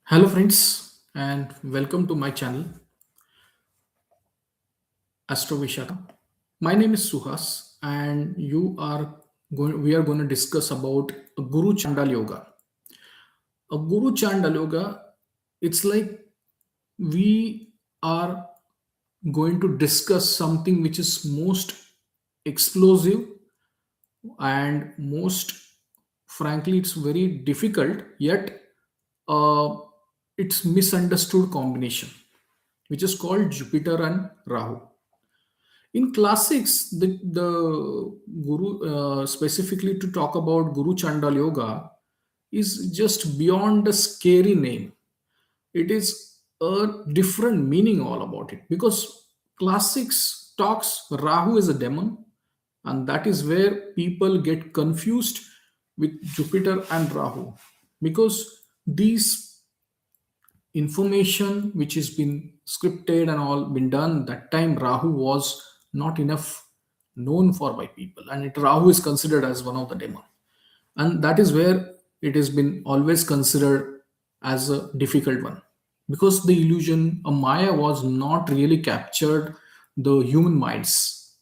Hello, friends, and welcome to my channel, Astro Vishaka. My name is Suhas, and we are going to discuss about Guru Chandal Yoga. A Guru Chandal Yoga, it's like we are going to discuss something which is most explosive and most frankly, it's very difficult, yet uh, it's misunderstood combination, which is called Jupiter and Rahu. In classics, the Guru, specifically to talk about Guru Chandal Yoga, is just beyond a scary name. It is a different meaning all about it because classics talks Rahu is a demon, and that is where people get confused with Jupiter and Rahu because these information which has been scripted and all been done that time Rahu was not enough known for by people, and Rahu is considered as one of the demon, and that is where it has been always considered as a difficult one because the illusion a Maya was not really captured the human minds.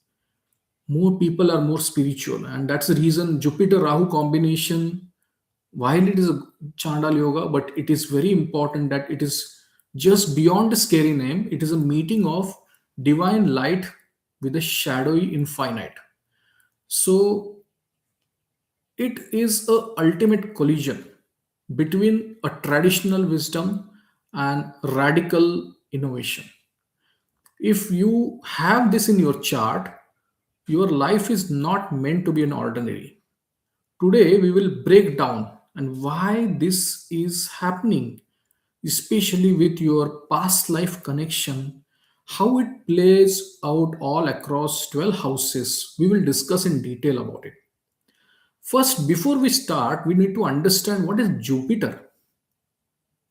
More people are more spiritual, and that's the reason Jupiter Rahu combination, while it is a Chandal yoga, but it is very important that it is just beyond a scary name. It is a meeting of divine light with a shadowy infinite. So it is a ultimate collision between a traditional wisdom and radical innovation. If you have this in your chart, your life is not meant to be an ordinary. Today, we will break down and why this is happening, especially with your past life connection, how it plays out all across 12 houses. We will discuss in detail about it. First, before we start, we need to understand what is Jupiter.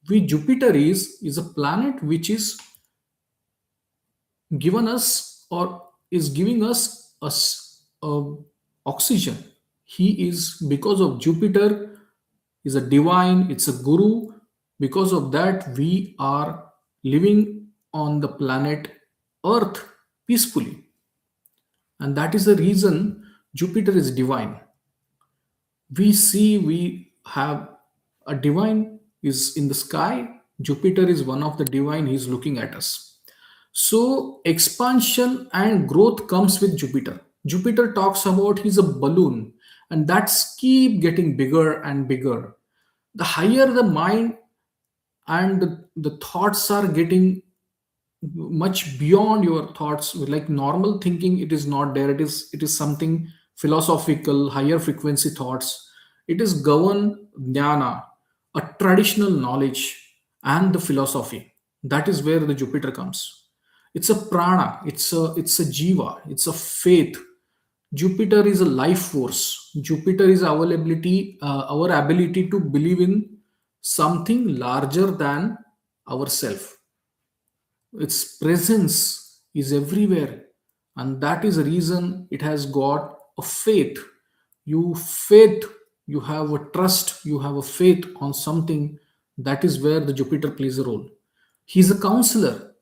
Jupiter is a planet which is given us or is giving us oxygen. He is, because of Jupiter is a divine, it's a guru. Because of that, we are living on the planet Earth peacefully. And that is the reason Jupiter is divine. We have a divine is in the sky. Jupiter is one of the divine, he's looking at us. So expansion and growth comes with Jupiter. Jupiter talks about he's a balloon, and that's keep getting bigger and bigger. The higher the mind and the thoughts are getting much beyond your thoughts, like normal thinking, it is not there. It is something philosophical, higher frequency thoughts. It is governed jnana, a traditional knowledge, and the philosophy. That is where the Jupiter comes. It's a prana, it's a jiva, it's a faith. Jupiter is a life force. Jupiter is our ability to believe in something larger than ourselves. Its presence is everywhere, and that is the reason it has got a faith. Faith, you have a trust, you have a faith on something. That is where the Jupiter plays a role. He's a counselor,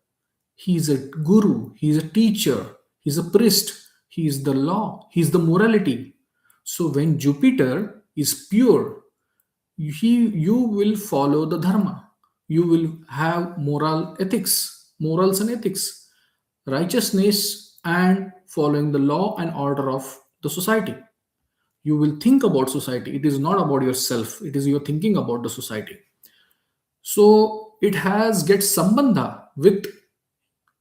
he's a guru, he's a teacher, he's a priest, he is the law, he's the morality. So when Jupiter is pure, you will follow the dharma, you will have morals and ethics, righteousness, and following the law and order of the society. You will think about society, it is not about yourself, it is you're thinking about the society. So it has get sambandha with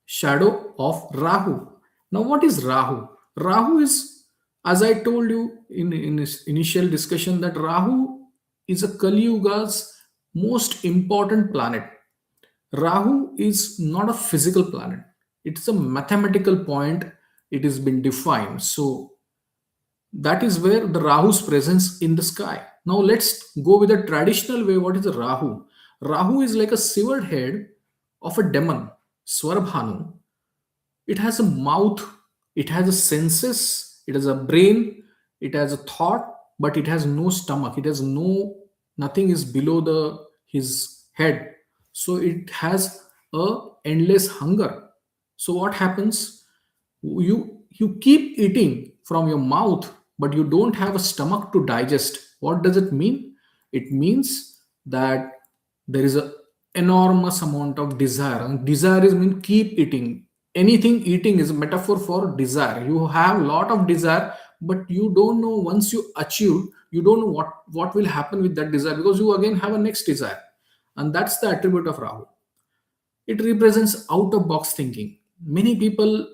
shadow of Rahu. Now what is Rahu? Rahu is, as I told you in this initial discussion, that Rahu is a Kali Yuga's most important planet. Rahu is not a physical planet, it's a mathematical point. It has been defined. So that is where the Rahu's presence in the sky. Now let's go with a traditional way. What is a Rahu? Rahu is like a severed head of a demon, Swarabhanu. It has a mouth, it has a senses, it has a brain, it has a thought, but it has no stomach. It has no, nothing is below the his head. so it has a endless hunger. So what happens? You keep eating from your mouth, but you don't have a stomach to digest. What does it mean? It means that there is a enormous amount of desire, and desire is mean keep eating. Anything eating is a metaphor for desire. You have a lot of desire, but you don't know, once you achieve, you don't know what will happen with that desire, because you again have a next desire. And that's the attribute of Rahu. It represents out of box thinking. Many people,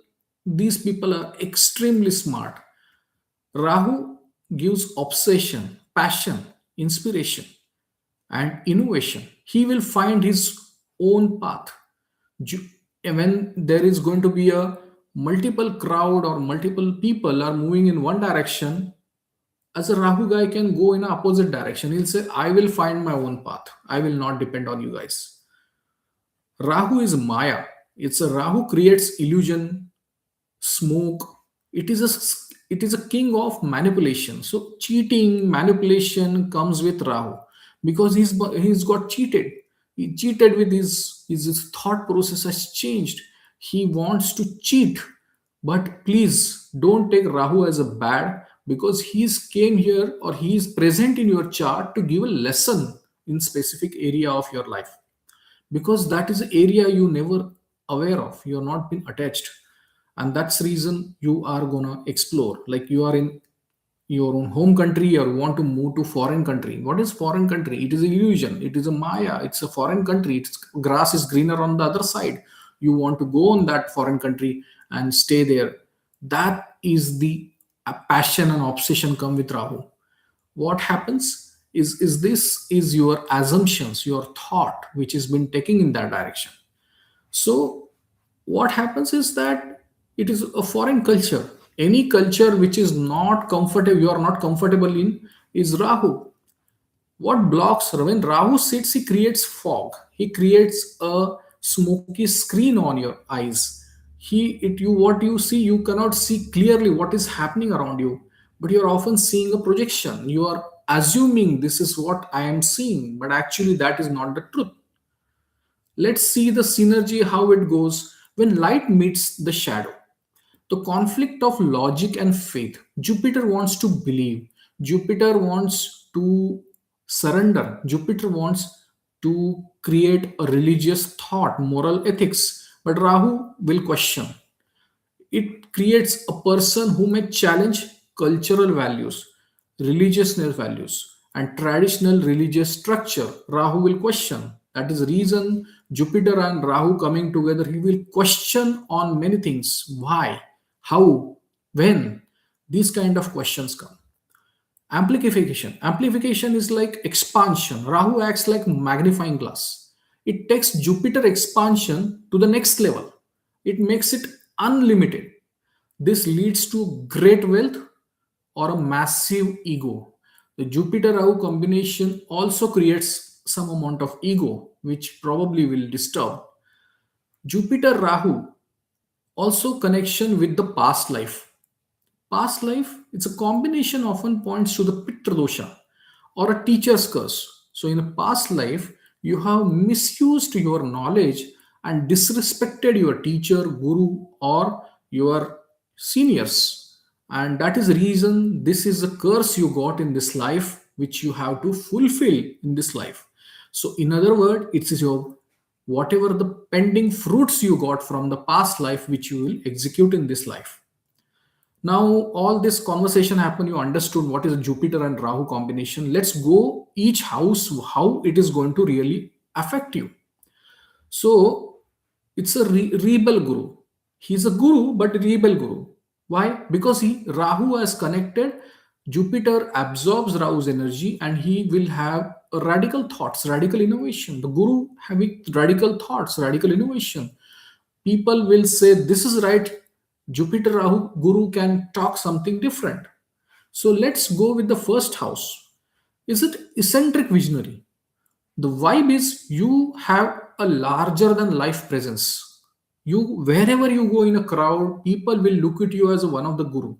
these people are extremely smart. Rahu gives obsession, passion, inspiration, and innovation. He will find his own path. Ju- when there is going to be a multiple crowd or multiple people are moving in one direction, as a Rahu guy can go in a opposite direction. He'll say, I will find my own path. I will not depend on you guys. Rahu is Maya. It's a Rahu creates illusion, smoke. It is a king of manipulation. So cheating, manipulation comes with Rahu, because he's got cheated. He cheated with his thought process has changed. He wants to cheat. But please don't take Rahu as a bad, because he's came here or he is present in your chart to give a lesson in specific area of your life, because that is an area you never aware of, you're not been attached. And that's reason you are gonna explore, like you are in your own home country or want to move to foreign country. What is foreign country? It is an illusion, it is a Maya, it's a foreign country. It's grass is greener on the other side. You want to go on that foreign country and stay there. That is the passion and obsession come with Rahu. What happens is this is your assumptions, your thought which has been taking in that direction. So what happens is that it is a foreign culture. Any culture which is not comfortable, you are not comfortable in, is Rahu. What blocks? When Rahu sits, he creates fog. He creates a smoky screen on your eyes. What you see, you cannot see clearly what is happening around you, but you're often seeing a projection. You are assuming this is what I am seeing, but actually that is not the truth. Let's see the synergy how it goes when light meets the shadow. The conflict of logic and faith. Jupiter wants to believe. Jupiter wants to surrender. Jupiter wants to create a religious thought, moral ethics. But Rahu will question. It creates a person who may challenge cultural values, religious values, and traditional religious structure. Rahu will question. That is the reason Jupiter and Rahu coming together, he will question on many things. Why? How? When? These kind of questions come. Amplification is like expansion. Rahu acts like magnifying glass. It takes Jupiter expansion to the next level. It makes it unlimited. This leads to great wealth or a massive ego. The Jupiter Rahu combination also creates some amount of ego, which probably will disturb. Jupiter Rahu also connection with the past life. Past life, it's a combination often points to the Pitra dosha or a teacher's curse. So, in a past life, you have misused your knowledge and disrespected your teacher, guru, or your seniors. And that is the reason this is a curse you got in this life, which you have to fulfill in this life. So, in other words, it is your whatever the pending fruits you got from the past life, which you will execute in this life. Now all this conversation happened, you understood what is Jupiter and Rahu combination. Let's go each house, how it is going to really affect you. So it's a rebel guru. He's a guru, but a rebel guru. Why? Because Rahu has connected. Jupiter absorbs Rahu's energy, and he will have radical thoughts, radical innovation. The guru having radical thoughts, radical innovation. People will say this is right. Jupiter Rahu guru can talk something different. So let's go with the first house. Is it eccentric visionary? The vibe is you have a larger than life presence. You wherever you go in a crowd, people will look at you as one of the guru.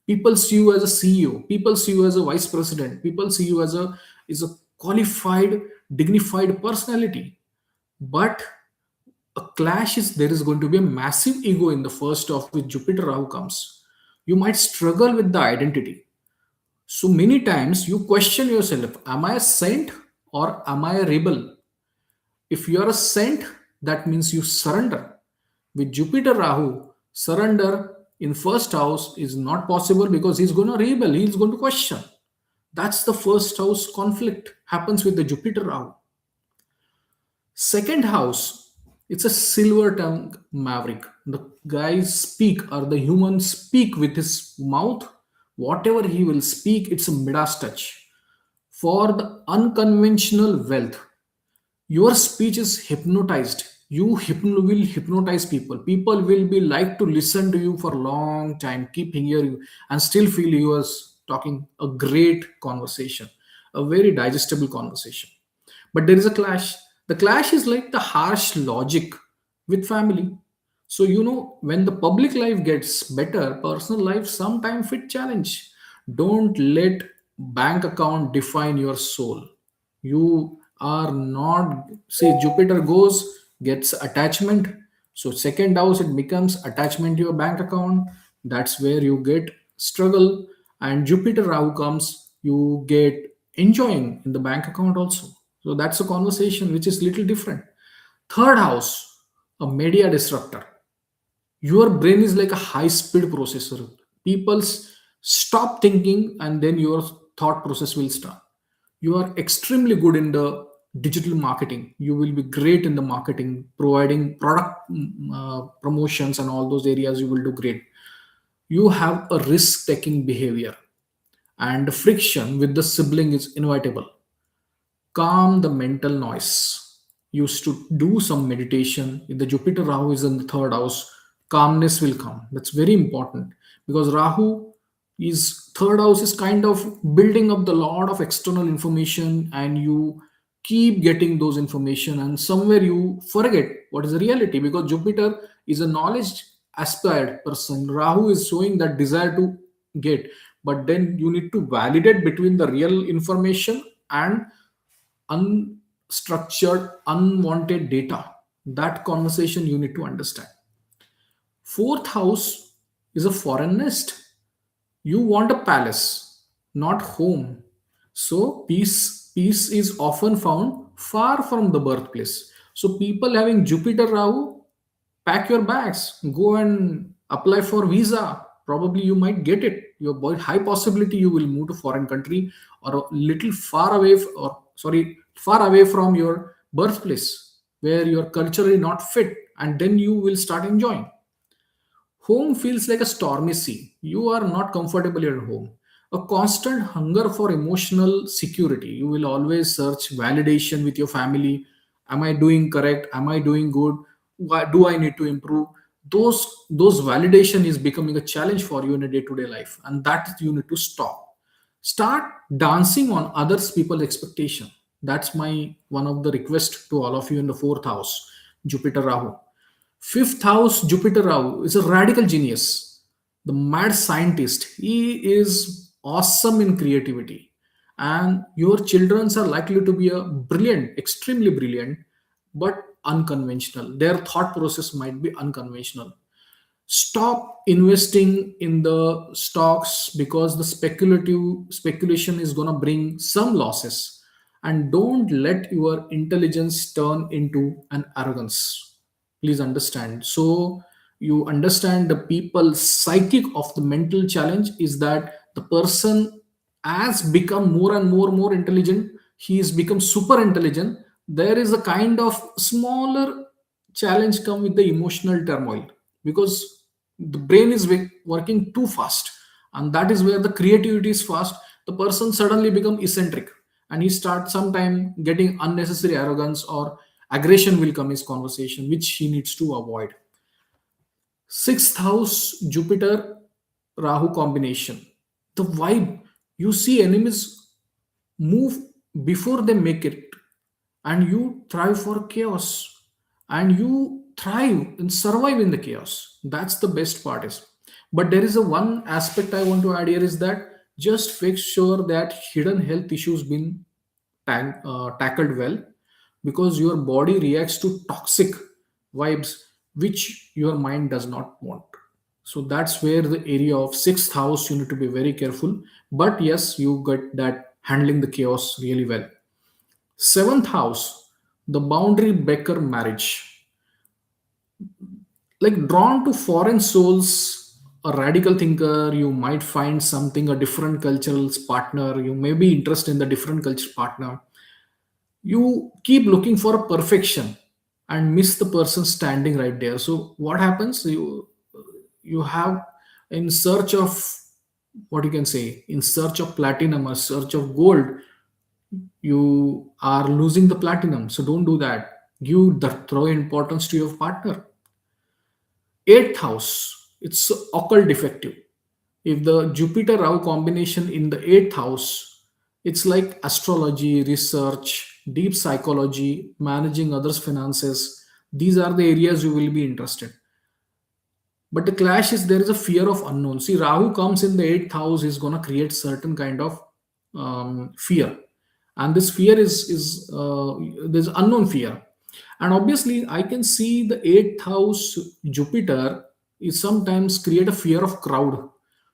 People see you as a CEO. People see you as a vice president. People see you as a qualified, dignified personality. But a clash is there is going to be a massive ego in the first of which Jupiter Rahu comes. You might struggle with the identity. So many times you question yourself, am I a saint or am I a rebel? If you are a saint, that means you surrender. With Jupiter Rahu, surrender in first house is not possible because he's going to rebel, he's going to question. That's the first house conflict happens with the Jupiter Rahu. Second house, it's a silver tongue maverick. The guys speak or the humans speak with his mouth. Whatever he will speak, it's a Midas touch. For the unconventional wealth, your speech is hypnotized. Will hypnotize people. People will be like to listen to you for a long time, keep hearing you, and still feel you are talking a great conversation, a very digestible conversation. But there is a clash. The clash is like the harsh logic with family. So when the public life gets better, personal life sometimes fit challenge. Don't let bank account define your soul. You are not, say Jupiter goes, gets attachment. So second house it becomes attachment to your bank account. That's where you get struggle. And Jupiter Rahu comes, you get enjoying in the bank account also. So that's a conversation which is little different. Third house, a media disruptor. Your brain is like a high speed processor. Stop thinking and then your thought process will start. You are extremely good in the digital marketing. You will be great in the marketing, providing product promotions and all those areas. You will do great. You have a risk taking behavior, and friction with the sibling is inevitable. Calm the mental noise. Used to do some meditation. If the Jupiter Rahu is in the third house, calmness will come. That's very important because Rahu is third house is kind of building up the lot of external information, and you keep getting those information and somewhere you forget what is the reality because Jupiter is a knowledge aspired person. Rahu is showing that desire to get, but then you need to validate between the real information and unstructured, unwanted data. That conversation you need to understand. Fourth house is a foreign nest. You want a palace, not home. So peace is often found far from the birthplace. So people having Jupiter Rahu, pack your bags, go and apply for visa. Probably you might get it. Your high possibility you will move to foreign country or a little far away or sorry far away from your birthplace where you are culturally not fit, and then you will start enjoying. Home feels like a stormy sea. You are not comfortable at home. A constant hunger for emotional security. You will always search validation with your family. Am I doing correct? Am I doing good? Do I need to improve? Those validation is becoming a challenge for you in a day-to-day life, and that you need to stop. Start dancing on others people's expectation. That's my one of the request to all of you in the fourth house, Jupiter Rahu. Fifth house, Jupiter Rao, is a radical genius, the mad scientist. He is awesome in creativity. And your children are likely to be a brilliant, extremely brilliant, but unconventional. Their thought process might be unconventional. Stop investing in the stocks because the speculative speculation is going to bring some losses, and don't let your intelligence turn into an arrogance. Please understand. So you understand the people's psychic of the mental challenge is that the person has become more intelligent. He has become super intelligent. There is a kind of smaller challenge come with the emotional turmoil because the brain is working too fast, and that is where the creativity is fast. The person suddenly become eccentric, and he starts sometime getting unnecessary arrogance or aggression will come his conversation, which he needs to avoid. Sixth house, Jupiter Rahu combination. The vibe, you see enemies move before they make it, and you thrive for chaos, and you thrive and survive in the chaos. That's the best part is. But there is a one aspect I want to add here is that just make sure that hidden health issues been tackled well. because your body reacts to toxic vibes which your mind does not want. So that's where the area of sixth house you need to be very careful. But yes, you get that handling the chaos really well. Seventh house, the boundary breaker marriage, like drawn to foreign souls, a radical thinker, you might find something, a different cultural partner, you may be interested in the different culture partner. You keep looking for perfection and miss the person standing right there. So what happens, you have, in search of, what you can say, in search of platinum or search of gold, you are losing the platinum. So don't do that. Give the throw importance to your partner. Eighth house, it's occult defective. If the Jupiter Rahu combination in the eighth house, it's like astrology, research, deep psychology, managing others' finances. These are the areas you will be interested. But the clash is, there is a fear of unknown. See, Rahu comes in the eighth house is going to create certain kind of fear, and this fear is there's unknown fear. And obviously I can see the eighth house Jupiter is sometimes create a fear of crowd.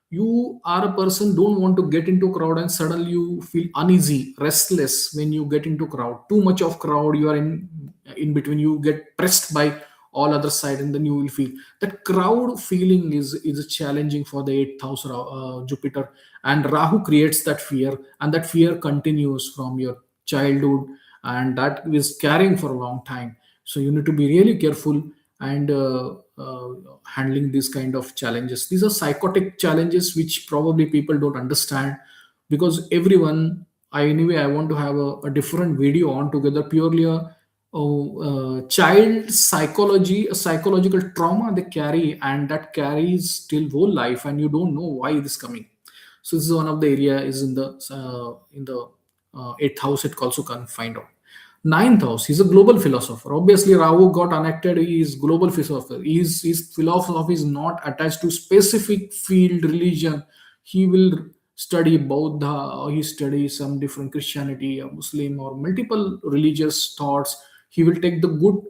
You are a person don't want to get into crowd, and suddenly you feel uneasy, restless when you get into crowd. Too much of crowd, you are in between, you get pressed by all other side, and then you will feel that crowd feeling is challenging for the eighth house Jupiter. And Rahu creates that fear, and that fear continues from your childhood, and that is carrying for a long time. So you need to be really careful and handling these kind of challenges. These are psychotic challenges which probably people don't understand, because everyone, I want to have a different video on together, purely child psychology, a psychological trauma they carry, and that carries till whole life, and you don't know why it is coming. So this is one of the area is in the eighth house. It also can find out. Ninth house, he's a global philosopher. Obviously, Rahu got connected. He is global philosopher. His philosophy is not attached to specific field, religion. He will study Buddha, or he studies some different Christianity or Muslim or multiple religious thoughts. He will take the good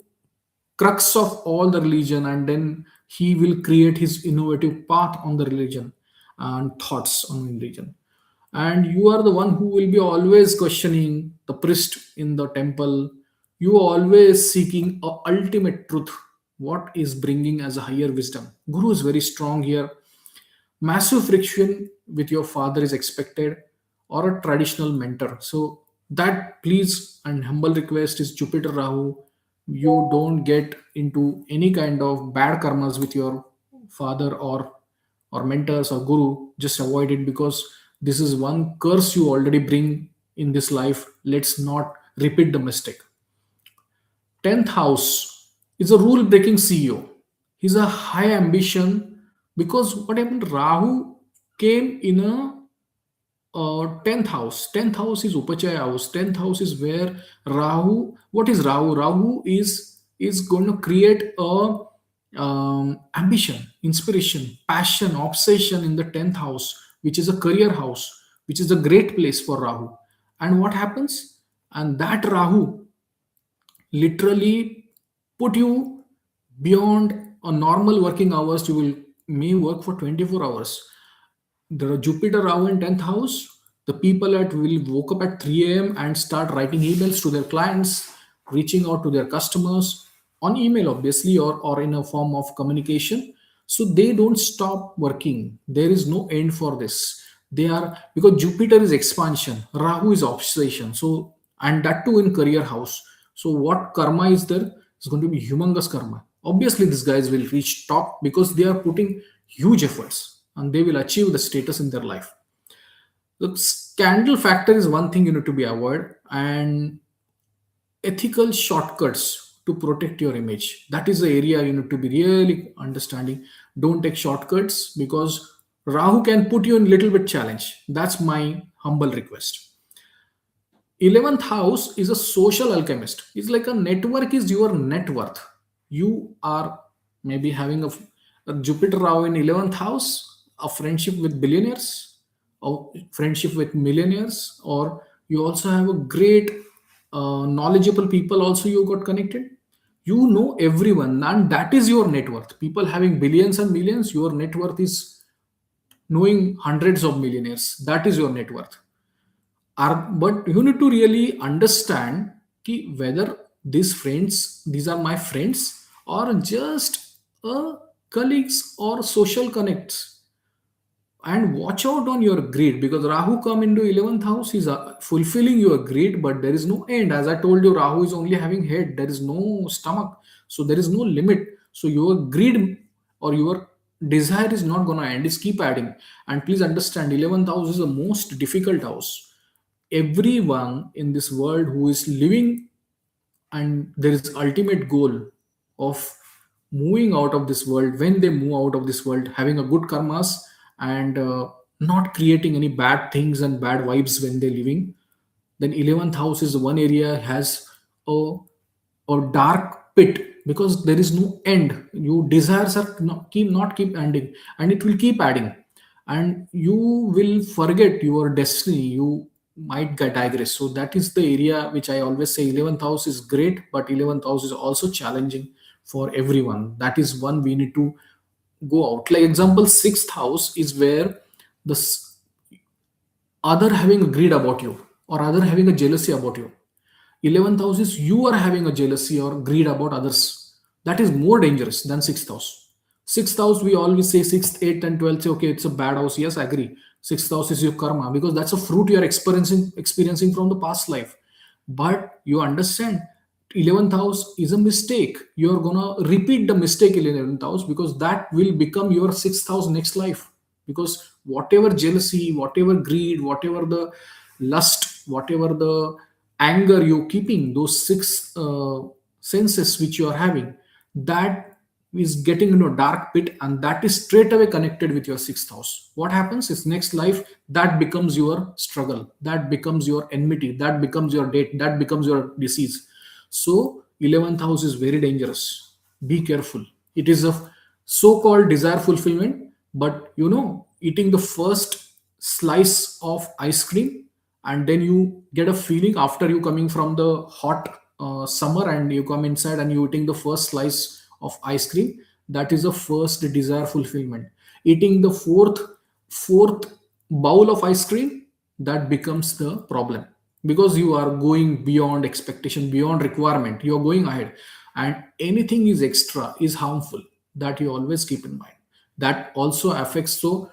crux of all the religion, and then he will create his innovative path on the religion and thoughts on religion. And you are the one who will be always questioning the priest in the temple. You are always seeking a ultimate truth, what is bringing as a higher wisdom. Guru is very strong here. Massive friction with your father is expected, or a traditional mentor. So that, please, and humble request is Jupiter Rahu, you don't get into any kind of bad karmas with your father or mentors or guru. Just avoid it, because this is one curse you already bring in this life. Let's not repeat the mistake. 10th house is a rule breaking CEO. He's a high ambition, because what happened, Rahu came in a 10th house. 10th house is Upachaya house. 10th house is where Rahu, what is Rahu? Rahu is going to create a ambition, inspiration, passion, obsession in the 10th house, which is a career house, which is a great place for Rahu. And what happens? And that Rahu literally put you beyond a normal working hours. You will may work for 24 hours. The Jupiter Rahu in 10th house, the people at will woke up at 3 a.m. and start writing emails to their clients, reaching out to their customers on email, obviously, or in a form of communication. So they don't stop working. There is no end for this. They are, because Jupiter is expansion, Rahu is obsession. So, and that too in career house. So what karma is there? It's going to be humongous karma. Obviously, these guys will reach top because they are putting huge efforts, and they will achieve the status in their life. The scandal factor is one thing you need to be avoid, and ethical shortcuts to protect your image. That is the area you need to be really understanding. Don't take shortcuts, because Rahu can put you in little bit challenge. That's my humble request. 11th house is a social alchemist. It's like a network is your net worth. You are maybe having a Jupiter Rahu in 11th house, a friendship with billionaires, or friendship with millionaires, or you also have a great knowledgeable people also you got connected. You know everyone, and that is your net worth. People having billions and millions, your net worth is knowing hundreds of millionaires. That is your net worth. But you need to really understand whether these are my friends or just colleagues or social connects. And watch out on your greed, because Rahu come into 11th house is fulfilling your greed, but there is no end. As I told you, Rahu is only having head, there is no stomach, so there is no limit. So your greed or your desire is not going to end, it's keep adding. And please understand, 11th house is the most difficult house. Everyone in this world who is living, and there is ultimate goal of moving out of this world, when they move out of this world having a good karmas, and not creating any bad things and bad vibes when they're living, then 11th house is one area has a, a dark pit, because there is no end. Your desires are not keep ending, and it will keep adding, and you will forget your destiny. You might get digress. So that is the area which I always say 11th house is great, but 11th house is also challenging for everyone. That is one we need to go out. Like example, 6th house is where the other having a greed about you, or other having a jealousy about you. 11th house is you are having a jealousy or greed about others. That is more dangerous than 6th house. 6th house, we always say 6th, 8th, and 12th, say, okay, it's a bad house. Yes, I agree. 6th house is your karma, because that's a fruit you are experiencing from the past life. But you understand, 11th house is a mistake. You're gonna repeat the mistake in 11th house, because that will become your 6th house next life. Because whatever jealousy, whatever greed, whatever the lust, whatever the anger you're keeping, those six senses which you are having, that is getting into a dark pit, and that is straight away connected with your 6th house. What happens is next life, that becomes your struggle, that becomes your enmity, that becomes your date, that becomes your disease. So 11th house is very dangerous. Be careful. It is a so-called desire fulfillment, but eating the first slice of ice cream, and then you get a feeling after you coming from the hot summer, and you come inside and you eating the first slice of ice cream. That is the first desire fulfillment. Eating the fourth bowl of ice cream, that becomes the problem, because you are going beyond expectation, beyond requirement, you are going ahead, and anything is extra is harmful. That you always keep in mind. That also affects. So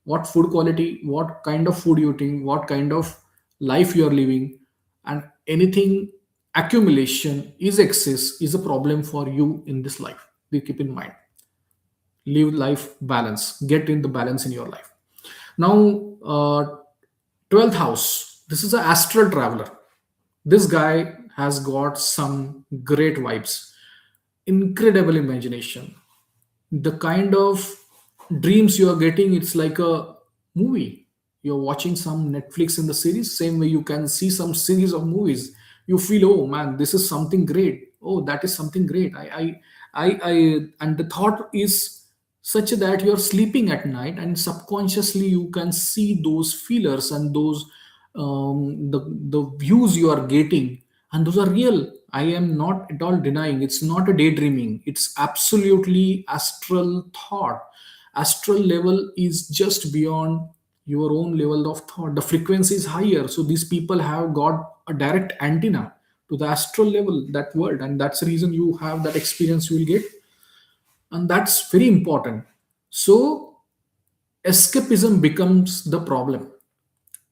what food quality, what kind of food you're eating, what kind of life you are living, and anything accumulation is excess is a problem for you in this life. We keep in mind. Live life balance, get in the balance in your life. Now, 12th house, this is an astral traveler. This guy has got some great vibes, incredible imagination. The kind of dreams you are getting, it's like a movie. You're watching some Netflix in the series, same way you can see some series of movies. You feel, oh man, this is something great. Oh, that is something great. And the thought is such that you're sleeping at night, and subconsciously you can see those feelers and those the views you are getting, and those are real. I am not at all denying, it's not a daydreaming, it's absolutely astral thought. Astral level is just beyond your own level of thought. The frequency is higher, so these people have got a direct antenna to the astral level, that world, and that's the reason you have that experience you will get. And that's very important. So escapism becomes the problem.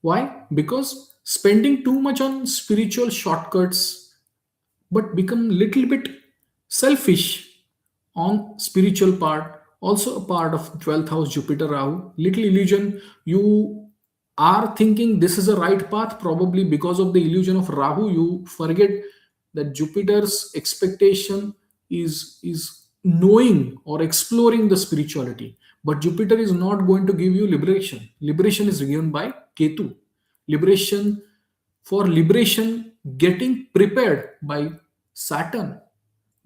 Why? Because spending too much on spiritual shortcuts, but become little bit selfish on spiritual part, also a part of 12th house Jupiter-Rahu. Little illusion, you are thinking this is a right path, probably because of the illusion of Rahu. You forget that Jupiter's expectation is knowing or exploring the spirituality. But Jupiter is not going to give you liberation. Liberation is given by Ketu. Liberation, for liberation, getting prepared by Saturn.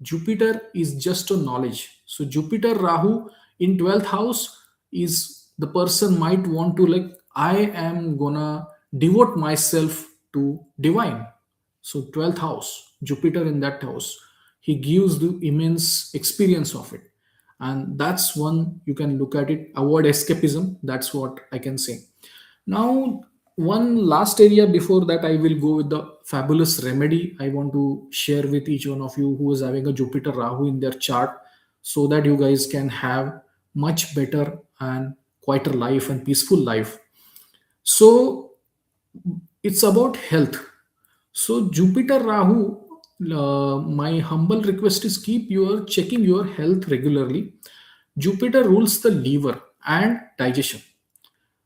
Jupiter is just a knowledge. So Jupiter Rahu in 12th house is the person might want to, like, I am gonna devote myself to divine. So 12th house, Jupiter in that house, he gives the immense experience of it. And that's one you can look at it. Avoid escapism. That's what I can say. Now, one last area before that, I will go with the fabulous remedy I want to share with each one of you who is having a Jupiter Rahu in their chart, so that you guys can have much better and quieter life and peaceful life. So, it's about health. So Jupiter Rahu, my humble request is keep your checking your health regularly. Jupiter rules the liver and digestion.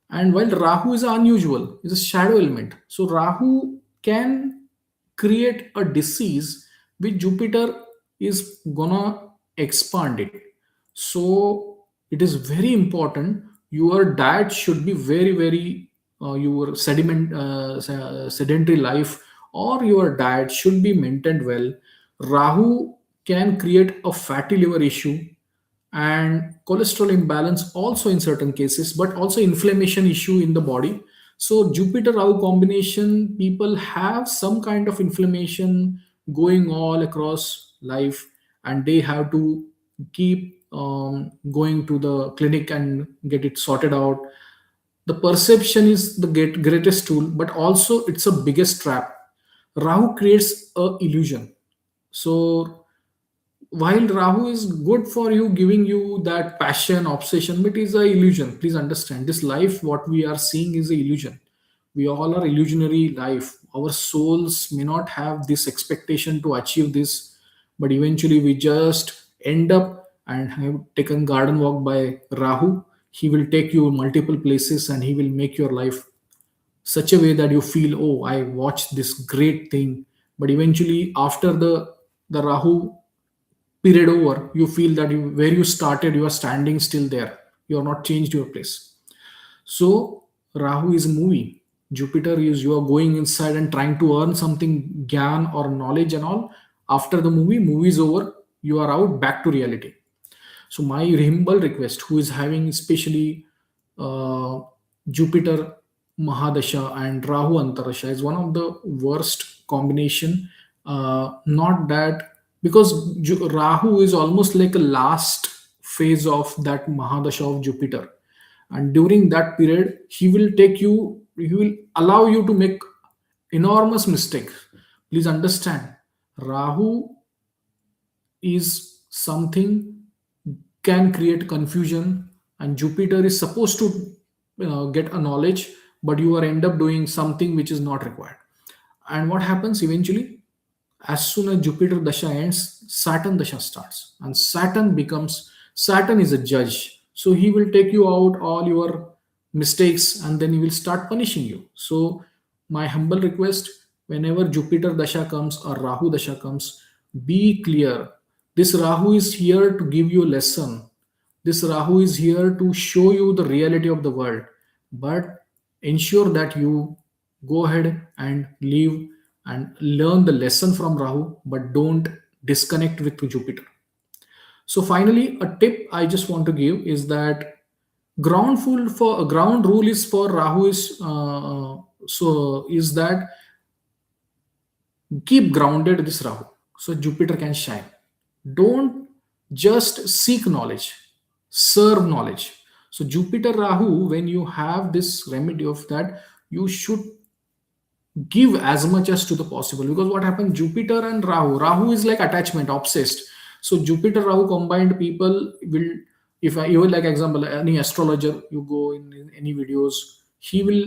And while Rahu is unusual, is a shadow element. So Rahu can create a disease which Jupiter is gonna expand it. So it is very important. Your diet should be very, very your sedentary life or your diet should be maintained well. Rahu can create a fatty liver issue and cholesterol imbalance also in certain cases, but also inflammation issue in the body. So Jupiter Rahu combination, people have some kind of inflammation going all across life, and they have to keep going to the clinic and get it sorted out. The perception is the greatest tool, but also it's a biggest trap. Rahu creates a illusion. So while Rahu is good for you, giving you that passion, obsession, but it is a illusion. Please understand this life, what we are seeing is a illusion. We all are illusionary life. Our souls may not have this expectation to achieve this, but eventually we just end up and have taken garden walk by Rahu. He will take you multiple places and he will make your life such a way that you feel, oh, I watched this great thing. But eventually after the Rahu period over, you feel that where you started, you are standing still there. You are not changed your place. So Rahu is a movie. Jupiter is you are going inside and trying to earn something, gyan or knowledge and all. After the movie is over, you are out back to reality. So my humble request, who is having especially uh, Jupiter Mahadasha and Rahu Antarasha, is one of the worst combination. Not that because Rahu is almost like a last phase of that Mahadasha of Jupiter, and during that period, he will allow you to make enormous mistakes. Please understand, Rahu is something can create confusion, and Jupiter is supposed to get a knowledge, but you are end up doing something which is not required. And what happens eventually, as soon as Jupiter dasha ends, Saturn dasha starts, and Saturn is a judge, so he will take you out all your mistakes and then he will start punishing you. So my humble request, whenever Jupiter dasha comes or Rahu dasha comes, be clear. This Rahu is here to give you a lesson. This Rahu is here to show you the reality of the world, but ensure that you go ahead and live and learn the lesson from Rahu, but don't disconnect with Jupiter. So finally, a tip I just want to give is that ground rule is for Rahu is is that keep grounded this Rahu so Jupiter can shine. Don't just seek knowledge, serve knowledge. So Jupiter Rahu, when you have this remedy of that, you should give as much as to the possible, because what happened, Jupiter and Rahu is like attachment, obsessed. So Jupiter Rahu combined people will, if I even like example, any astrologer you go in any videos, he will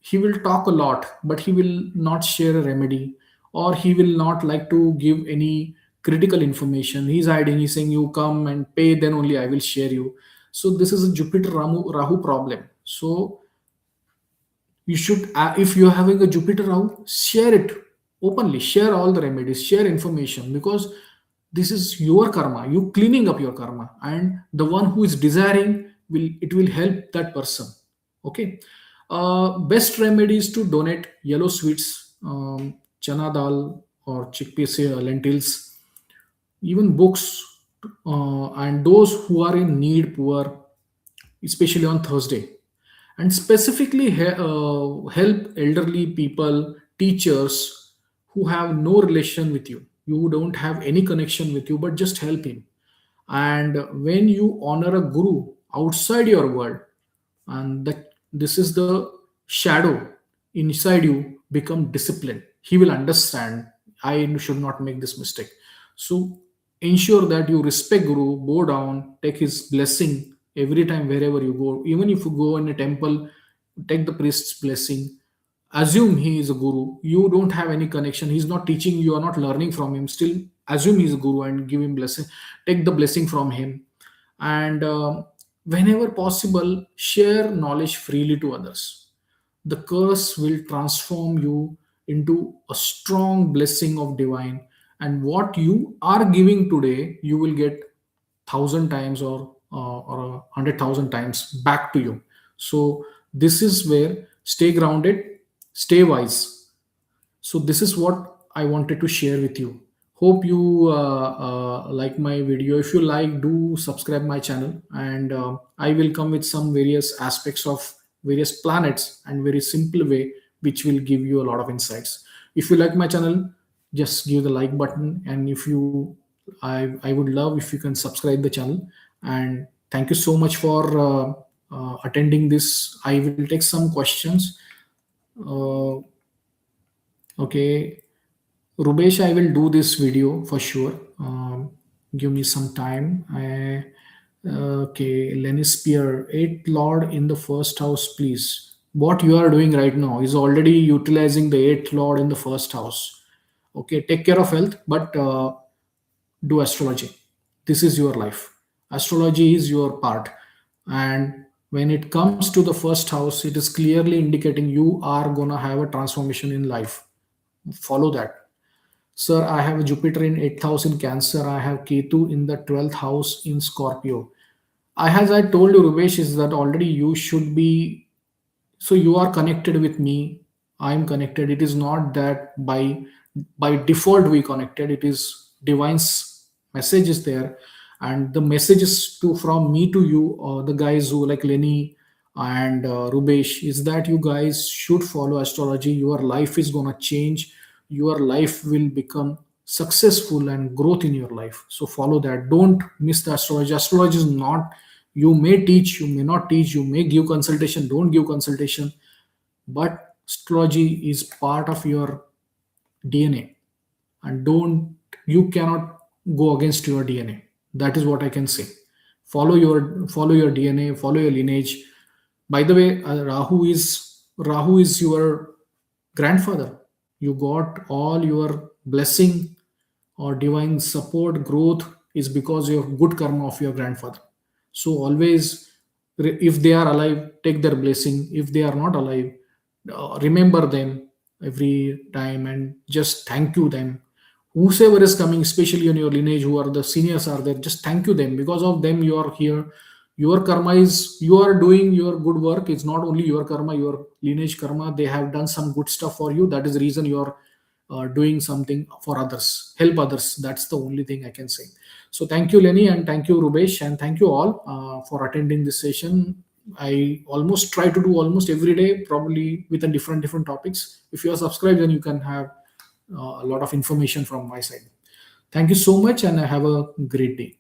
he will talk a lot, but he will not share a remedy, or he will not like to give any critical information. He's hiding, he's saying you come and pay, then only I will share you. So this is a Jupiter Rahu problem. So you should, if you're having a Jupiter Rahu, share it openly, share all the remedies, share information, because this is your karma, you cleaning up your karma, and the one who is desiring will help that person. Okay. Best remedy is to donate yellow sweets, chana dal or chickpeas, lentils, even books, and those who are in need, poor, especially on Thursday, and specifically help elderly people, teachers who have no relation with you, you don't have any connection with you, but just help him. And when you honor a guru outside your world, and that this is the shadow inside you become disciplined, he will understand I should not make this mistake. So ensure that you respect guru, bow down, take his blessing every time wherever you go. Even if you go in a temple, take the priest's blessing. Assume he is a guru, you don't have any connection, he's not teaching, you are not learning from him, still assume he's a guru and give him blessing, take the blessing from him. And whenever possible, share knowledge freely to others. The curse will transform you into a strong blessing of divine, and what you are giving today you will get 1,000 times or 100,000 times back to you. So this is where stay grounded, stay wise. So this is what I wanted to share with you. Hope you like my video. If you like, do subscribe my channel, and I will come with some various aspects of various planets and very simple way, which will give you a lot of insights. If you like my channel, just give the like button, and if you, I would love if you can subscribe the channel. And thank you so much for attending this. I will take some questions. Uh, okay, Rubesh, I will do this video for sure. Give me some time. Okay, Lenny Spear, 8th Lord in the first house, please. What you are doing right now is already utilizing the 8th Lord in the first house. Okay, take care of health, but do astrology. This is your life. Astrology is your part. And when it comes to the first house, it is clearly indicating you are going to have a transformation in life. Follow that. Sir, I have Jupiter in 8th house in Cancer. I have Ketu in the 12th house in Scorpio. As I told you, Rubesh, is that already you should be, so you are connected with me, I'm connected. It is not that by default we connected, it is divine's message is there. And the messages to from me to you, the guys who like Lenny and Rubesh, is that you guys should follow astrology. Your life is gonna change, your life will become successful and growth in your life. So follow that, don't miss the astrology. Astrology is not, you may teach, you may not teach, you may give consultation, don't give consultation, but astrology is part of your DNA. And don't, you cannot go against your DNA. That is what I can say. Follow your DNA, follow your lineage. By the way, Rahu is your grandfather. You got all your blessing or divine support, growth is because of good karma of your grandfather. So always, if they are alive, take their blessing. If they are not alive, remember them every time and just thank you them. Whosoever is coming, especially in your lineage, who are the seniors are there, just thank you them. Because of them you are here. Your karma is, you are doing your good work. It's not only your karma, your lineage karma, they have done some good stuff for you. That is the reason you are doing something for others, help others. That's the only thing I can say. So thank you, Lenny, and thank you, Rubesh, and thank you all for attending this session. I almost try to do almost every day, probably with a different topics. If you are subscribed, then you can have a lot of information from my side. Thank you so much, and have a great day.